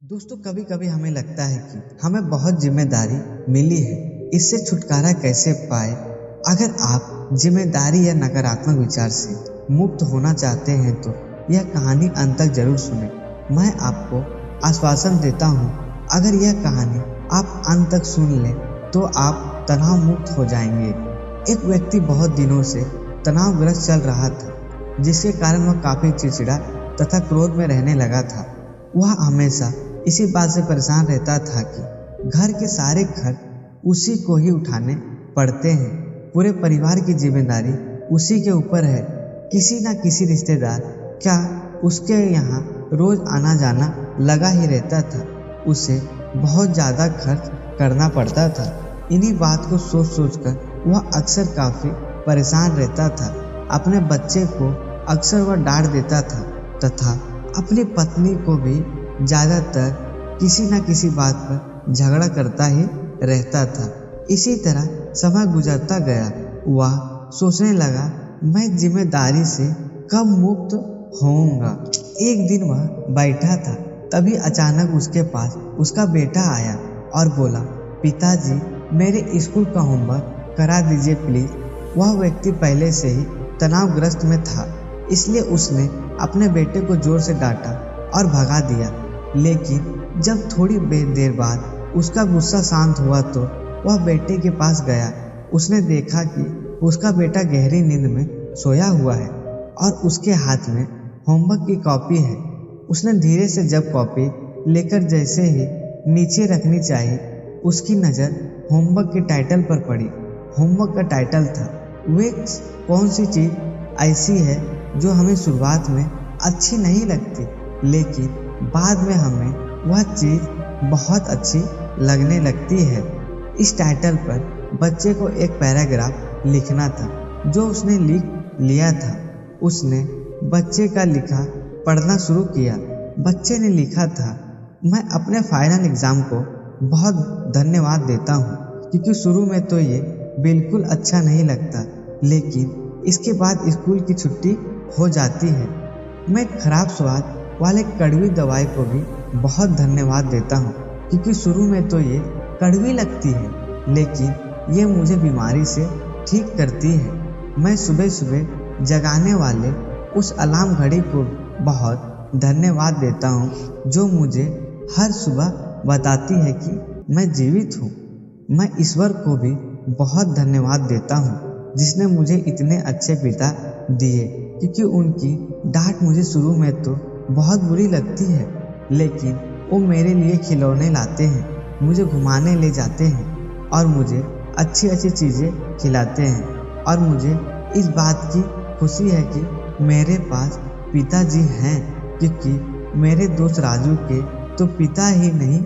दोस्तों, कभी कभी हमें लगता है कि हमें बहुत जिम्मेदारी मिली है, इससे छुटकारा कैसे पाए। अगर आप जिम्मेदारी या नकारात्मक विचार से मुक्त होना चाहते हैं तो यह कहानी अंत तक जरूर सुने। मैं आपको आश्वासन देता हूँ, अगर यह कहानी आप अंत तक सुन लें तो आप तनाव मुक्त हो जाएंगे। एक व्यक्ति बहुत दिनों से तनावग्रस्त चल रहा था, जिसके कारण वह काफी चिड़चिड़ा तथा क्रोध में रहने लगा था। वह हमेशा इसी बात से परेशान रहता था कि घर के सारे खर्च उसी को ही उठाने पड़ते हैं। पूरे परिवार की जिम्मेदारी उसी के ऊपर है। किसी न किसी रिश्तेदार क्या उसके यहाँ रोज आना जाना लगा ही रहता था। उसे बहुत ज़्यादा खर्च करना पड़ता था। इन्हीं बात को सोच सोच कर वह अक्सर काफ़ी परेशान रहता था। अपने बच्चे को अक्सर वह डांट देता था तथा अपनी पत्नी को भी ज़्यादातर किसी न किसी बात पर झगड़ा करता ही रहता था। इसी तरह समय गुजरता गया। वह सोचने लगा, मैं जिम्मेदारी से कब मुक्त होऊंगा। एक दिन वह बैठा था, तभी अचानक उसके पास उसका बेटा आया और बोला, पिताजी मेरे स्कूल का होमवर्क करा दीजिए प्लीज। वह व्यक्ति पहले से ही तनावग्रस्त में था, इसलिए उसने अपने बेटे को जोर से डांटा और भगा दिया। लेकिन जब थोड़ी देर बाद उसका गुस्सा शांत हुआ तो वह बेटे के पास गया। उसने देखा कि उसका बेटा गहरी नींद में सोया हुआ है और उसके हाथ में होमवर्क की कॉपी है। उसने धीरे से जब कॉपी लेकर जैसे ही नीचे रखनी चाहिए, उसकी नज़र होमवर्क के टाइटल पर पड़ी। होमवर्क का टाइटल था, वे कौन सी चीज़ ऐसी है जो हमें शुरुआत में अच्छी नहीं लगती, लेकिन बाद में हमें वह चीज़ बहुत अच्छी लगने लगती है। इस टाइटल पर बच्चे को एक पैराग्राफ लिखना था, जो उसने लिख लिया था। उसने बच्चे का लिखा पढ़ना शुरू किया। बच्चे ने लिखा था, मैं अपने फाइनल एग्ज़ाम को बहुत धन्यवाद देता हूँ, क्योंकि शुरू में तो ये बिल्कुल अच्छा नहीं लगता, लेकिन इसके बाद स्कूल की छुट्टी हो जाती है। मैं खराब स्वाद वाले कड़वी दवाई को भी बहुत धन्यवाद देता हूँ, क्योंकि शुरू में तो ये कड़वी लगती है, लेकिन ये मुझे बीमारी से ठीक करती है। मैं सुबह सुबह जगाने वाले उस अलार्म घड़ी को बहुत धन्यवाद देता हूँ, जो मुझे हर सुबह बताती है कि मैं जीवित हूँ। मैं ईश्वर को भी बहुत धन्यवाद देता हूँ, जिसने मुझे इतने अच्छे पिता दिए, क्योंकि उनकी डांट मुझे शुरू में तो बहुत बुरी लगती है, लेकिन वो मेरे लिए खिलौने लाते हैं, मुझे घुमाने ले जाते हैं और मुझे अच्छी अच्छी चीज़ें खिलाते हैं। और मुझे इस बात की खुशी है कि मेरे पास पिताजी हैं, क्योंकि मेरे दोस्त राजू के तो पिता ही नहीं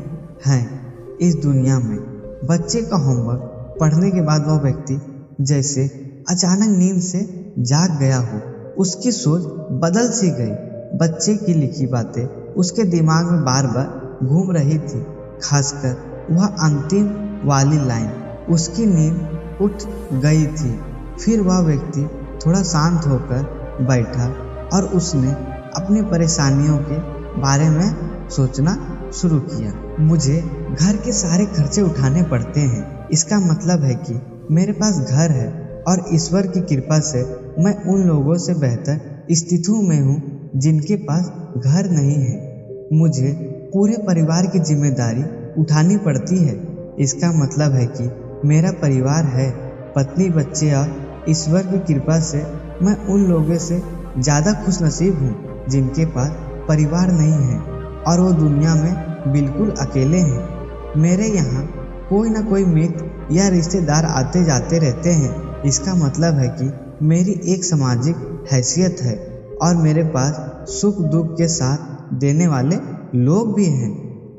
हैं इस दुनिया में। बच्चे का होमवर्क पढ़ने के बाद वह व्यक्ति जैसे अचानक नींद से जाग गया हो। उसकी सोच बदल सी गई। बच्चे की लिखी बातें उसके दिमाग में बार बार घूम रही थी, खासकर वह अंतिम वाली लाइन। उसकी नींद उठ गई थी। फिर वह व्यक्ति थोड़ा शांत होकर बैठा और उसने अपनी परेशानियों के बारे में सोचना शुरू किया। मुझे घर के सारे खर्चे उठाने पड़ते हैं। इसका मतलब है कि मेरे पास घर है और ईश्वर की कृपा से मैं उन लोगों से बेहतर स्थिति में हूँ जिनके पास घर नहीं है। मुझे पूरे परिवार की जिम्मेदारी उठानी पड़ती है। इसका मतलब है कि मेरा परिवार है, पत्नी, बच्चे, और ईश्वर की कृपा से मैं उन लोगों से ज़्यादा खुशनसीब हूँ जिनके पास परिवार नहीं है और वो दुनिया में बिल्कुल अकेले हैं। मेरे यहाँ कोई ना कोई मित्र या रिश्तेदार आते जाते रहते हैं। इसका मतलब है कि मेरी एक सामाजिक हैसियत है और मेरे पास सुख दुख के साथ देने वाले लोग भी हैं।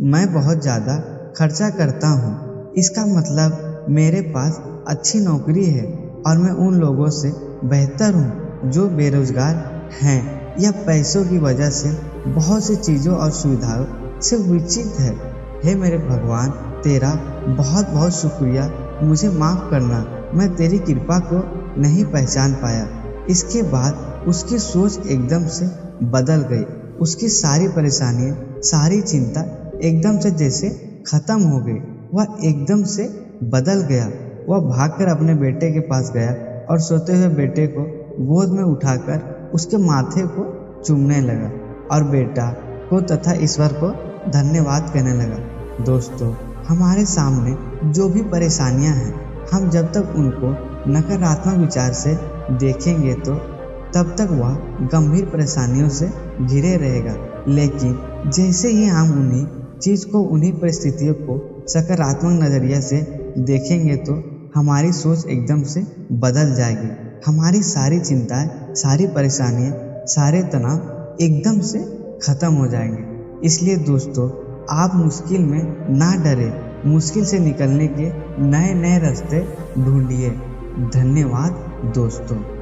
मैं बहुत ज़्यादा खर्चा करता हूँ। इसका मतलब मेरे पास अच्छी नौकरी है और मैं उन लोगों से बेहतर हूँ जो बेरोजगार हैं या पैसों की वजह से बहुत सी चीज़ों और सुविधाओं से वंचित है। हे मेरे भगवान, तेरा बहुत बहुत शुक्रिया। मुझे माफ़ करना, मैं तेरी कृपा को नहीं पहचान पाया। इसके बाद उसकी सोच एकदम से बदल गई। उसकी सारी परेशानियाँ, सारी चिंता एकदम से जैसे खत्म हो गई। वह एकदम से बदल गया। वह भागकर अपने बेटे के पास गया और सोते हुए बेटे को गोद में उठाकर उसके माथे को चूमने लगा और बेटा को तथा ईश्वर को धन्यवाद कहने लगा। दोस्तों, हमारे सामने जो भी परेशानियां हैं, हम जब तक उनको नकारात्मक विचार से देखेंगे तो तब तक वह गंभीर परेशानियों से घिरे रहेगा। लेकिन जैसे ही हम उन्हीं परिस्थितियों को सकारात्मक नज़रिया से देखेंगे तो हमारी सोच एकदम से बदल जाएगी। हमारी सारी चिंताएं, सारी परेशानियां, सारे तनाव एकदम से खत्म हो जाएंगे। इसलिए दोस्तों, आप मुश्किल में ना डरे, मुश्किल से निकलने के नए नए रास्ते ढूंढिए। धन्यवाद दोस्तों।